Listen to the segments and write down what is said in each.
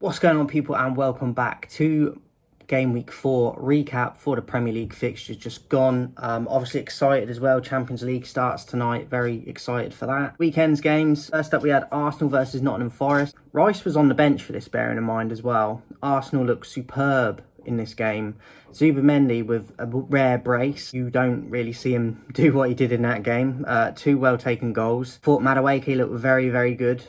What's going on, people, and welcome back to game week 4 recap for the Premier League fixtures just gone. Obviously excited as well. Champions League starts tonight. Very excited for that. Weekend's games. First up, we had Arsenal versus Nottingham Forest. Rice was on the bench for this, bearing in mind as well. Arsenal looked superb in this game. Zubimendi with a rare brace. You don't really see him do what he did in that game. Two well taken goals. Thought Madueke looked very, very good,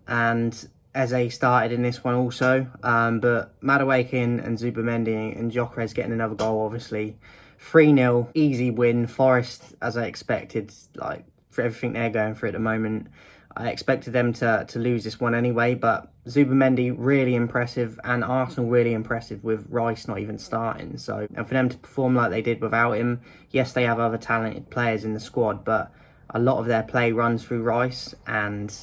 and Eze started in this one also, but Madueke and Zubimendi and Gyökeres getting another goal, obviously. 3-0, easy win. Forest, as I expected, like for everything they're going through at the moment. I expected them to lose this one anyway, but Zubimendi really impressive and Arsenal really impressive with Rice not even starting. So, and for them to perform like they did without him, yes, they have other talented players in the squad, but a lot of their play runs through Rice, and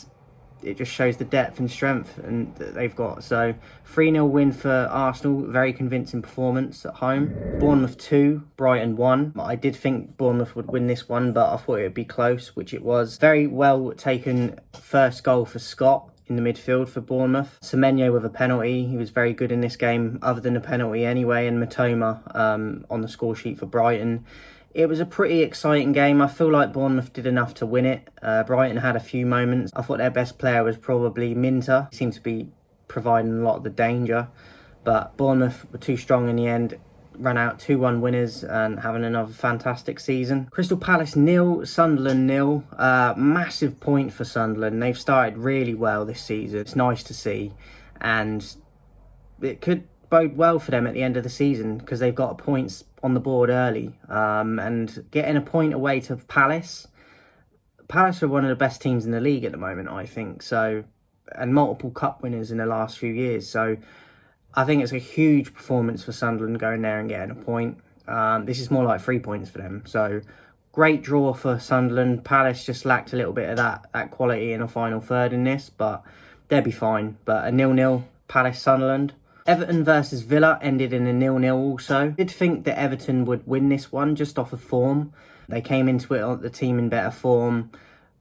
it just shows the depth and strength that they've got. So 3-0 win for Arsenal, very convincing performance at home. Bournemouth 2, Brighton 1. I did think Bournemouth would win this one, but I thought it would be close, which it was. Very well taken first goal for Scott in the midfield for Bournemouth. Semenyo with a penalty. He was very good in this game, other than a penalty anyway, and Matoma on the score sheet for Brighton. It was a pretty exciting game. I feel like Bournemouth did enough to win it. Brighton had a few moments. I thought their best player was probably Minter. He seemed to be providing a lot of the danger. But Bournemouth were too strong in the end. Ran out 2-1 winners and having another fantastic season. Crystal Palace 0, Sunderland 0. Massive point for Sunderland. They've started really well this season. It's nice to see. And it could bode well for them at the end of the season because they've got points on the board early, and getting a point away to Palace are one of the best teams in the league at the moment, I think, so, and multiple cup winners in the last few years, so I think it's a huge performance for Sunderland going there and getting a point. This is more like 3 points for them, so great draw for Sunderland. Palace just lacked a little bit of that quality in a final third in this, but they'll be fine. But a 0-0 Palace-Sunderland. Everton versus Villa ended in a 0-0 also. I did think that Everton would win this one just off of form. They came into it, the team in better form.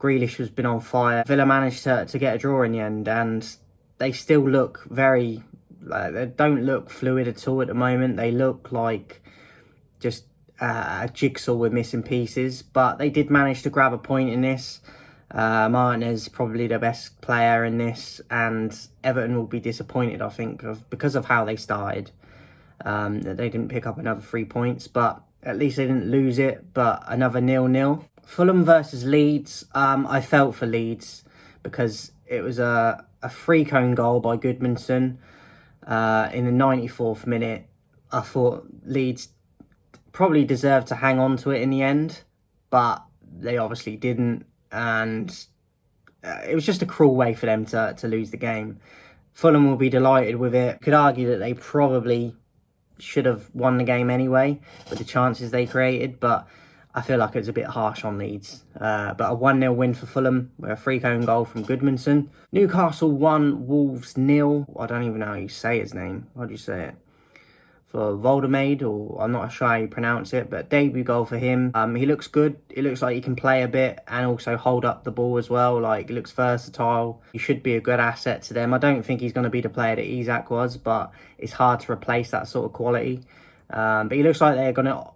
Grealish has been on fire. Villa managed to get a draw in the end, and they still look very, they don't look fluid at all at the moment. They look like just a jigsaw with missing pieces, but they did manage to grab a point in this. Martinez probably the best player in this, and Everton will be disappointed, I think, because of how they started, that they didn't pick up another 3 points, but at least they didn't lose it. But another 0-0. Fulham versus Leeds. I felt for Leeds because it was a free cone goal by Goodmanson in the 94th minute. I thought Leeds probably deserved to hang on to it in the end, but they obviously didn't. And it was just a cruel way for them to lose the game. Fulham will be delighted with it. Could argue that they probably should have won the game anyway with the chances they created, but I feel like it was a bit harsh on Leeds. But a 1-0 win for Fulham with a free cone goal from Goodmanson. Newcastle 1, Wolves 0. I don't even know how you say his name. How do you say it? For Voldemade, or I'm not sure how you pronounce it, but debut goal for him. He looks good. It looks like he can play a bit and also hold up the ball as well. Like, he looks versatile. He should be a good asset to them. I don't think he's going to be the player that Isak was, but it's hard to replace that sort of quality. But he looks like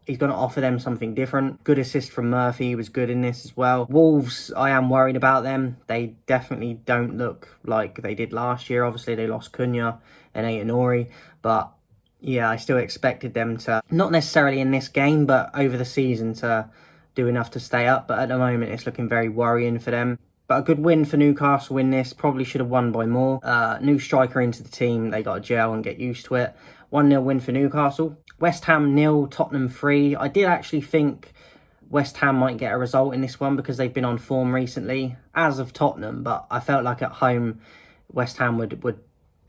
he's gonna offer them something different. Good assist from Murphy. He was good in this as well. Wolves, I am worried about them. They definitely don't look like they did last year. Obviously, they lost Cunha and Aït-Nouri, but yeah, I still expected them to, not necessarily in this game, but over the season to do enough to stay up. But at the moment, it's looking very worrying for them. But a good win for Newcastle in this. Probably should have won by more. New striker into the team. They got to gel and get used to it. 1-0 win for Newcastle. West Ham 0, Tottenham 3. I did actually think West Ham might get a result in this one because they've been on form recently, as of Tottenham. But I felt like at home, West Ham would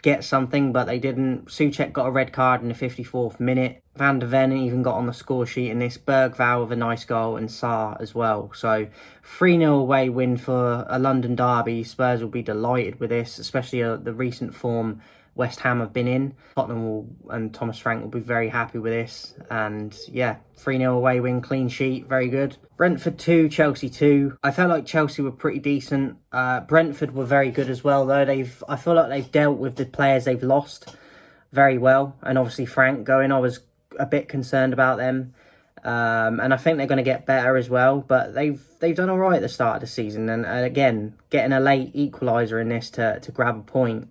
get something, but they didn't. Souček got a red card in the 54th minute. Van der Ven even got on the score sheet in this. Bergvall with a nice goal, and Sarr as well. So 3-0 away win for a London derby. Spurs will be delighted with this, especially the recent form West Ham have been in. And Thomas Frank will be very happy with this. And yeah, 3-0 away win, clean sheet, very good. Brentford 2, Chelsea 2. I felt like Chelsea were pretty decent. Brentford were very good as well, though. I feel like they've dealt with the players they've lost very well. And obviously Frank going, I was a bit concerned about them. And I think they're going to get better as well. But they've done all right at the start of the season. And again, getting a late equaliser in this to grab a point,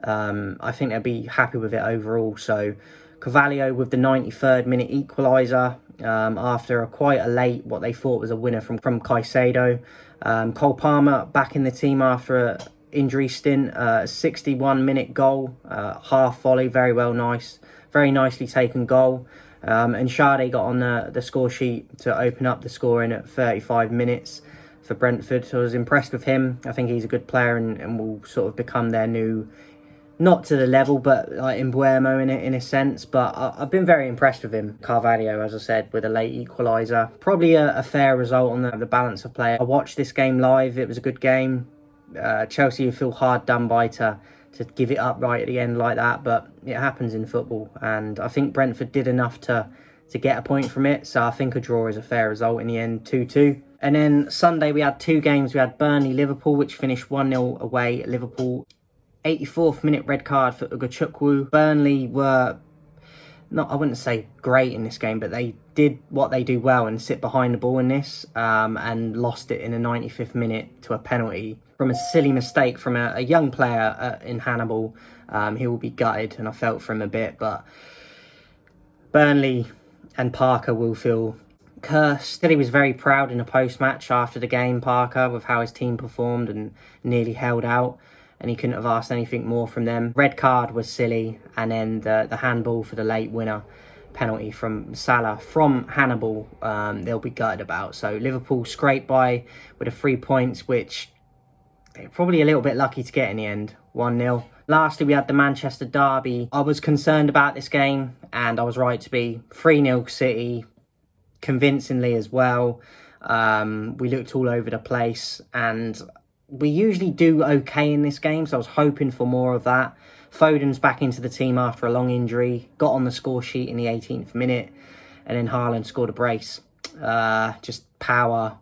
I think they'll be happy with it overall. So Carvalho with the 93rd minute equaliser after quite a late, what they thought was a winner from Caicedo. Cole Palmer back in the team after an injury stint. 61-minute goal, half volley, very nicely taken goal. And Sade got on the score sheet to open up the scoring at 35 minutes for Brentford. So I was impressed with him. I think he's a good player and will sort of become their new, not to the level, but like Mbuemo in a sense. But I've been very impressed with him. Carvalho, as I said, with a late equaliser. Probably a fair result on the balance of play. I watched this game live. It was a good game. Chelsea feel hard done by to give it up right at the end like that, but it happens in football, and I think Brentford did enough to get a point from it, so I think a draw is a fair result in the end, 2-2. And then Sunday we had two games. We had Burnley-Liverpool, which finished 1-0 away at Liverpool. 84th minute red card for Ugochukwu. Burnley were, not, I wouldn't say great in this game, but they did what they do well and sit behind the ball in this, and lost it in the 95th minute to a penalty from a silly mistake from a young player in Hannibal. He will be gutted, and I felt for him a bit, but Burnley and Parker will feel cursed. He was very proud in a post-match after the game, Parker, with how his team performed and nearly held out, and he couldn't have asked anything more from them. Red card was silly, and then the handball for the late winner penalty from Salah from Hannibal, they'll be gutted about. So Liverpool scraped by with the 3 points, which they're probably a little bit lucky to get in the end, 1-0. Lastly, we had the Manchester derby. I was concerned about this game, and I was right to be. 3-0 City, convincingly as well. We looked all over the place, and we usually do okay in this game, so I was hoping for more of that. Foden's back into the team after a long injury, got on the score sheet in the 18th minute, and then Haaland scored a brace. Just power,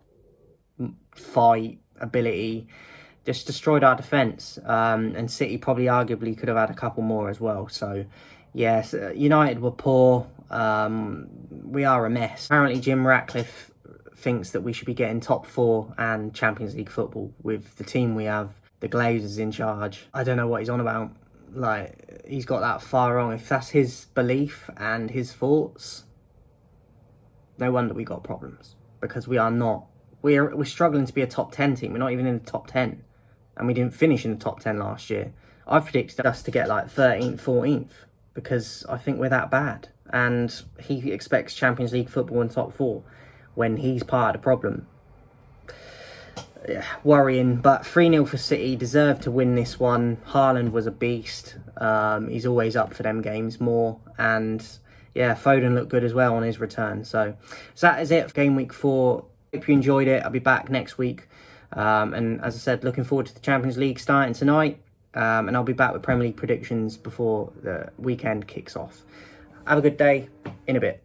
fight, ability, just destroyed our defence. And City probably arguably could have had a couple more as well. So, yes, United were poor. We are a mess. Apparently, Jim Ratcliffe thinks that we should be getting top 4 and Champions League football with the team we have. The Glazers in charge. I don't know what he's on about. Like, he's got that far wrong. If that's his belief and his thoughts, no wonder we got problems. Because we are not. We're struggling to be a top 10 team. We're not even in the top 10. And we didn't finish in the top 10 last year. I predicted us to get like 13th, 14th. Because I think we're that bad. And he expects Champions League football in top 4 when he's part of the problem. Yeah, worrying, but 3-0 for City, deserved to win this one. Haaland was a beast. He's always up for them games more. And yeah, Foden looked good as well on his return. So that is it for game week 4. Hope you enjoyed it. I'll be back next week. And as I said, looking forward to the Champions League starting tonight. And I'll be back with Premier League predictions before the weekend kicks off. Have a good day. In a bit.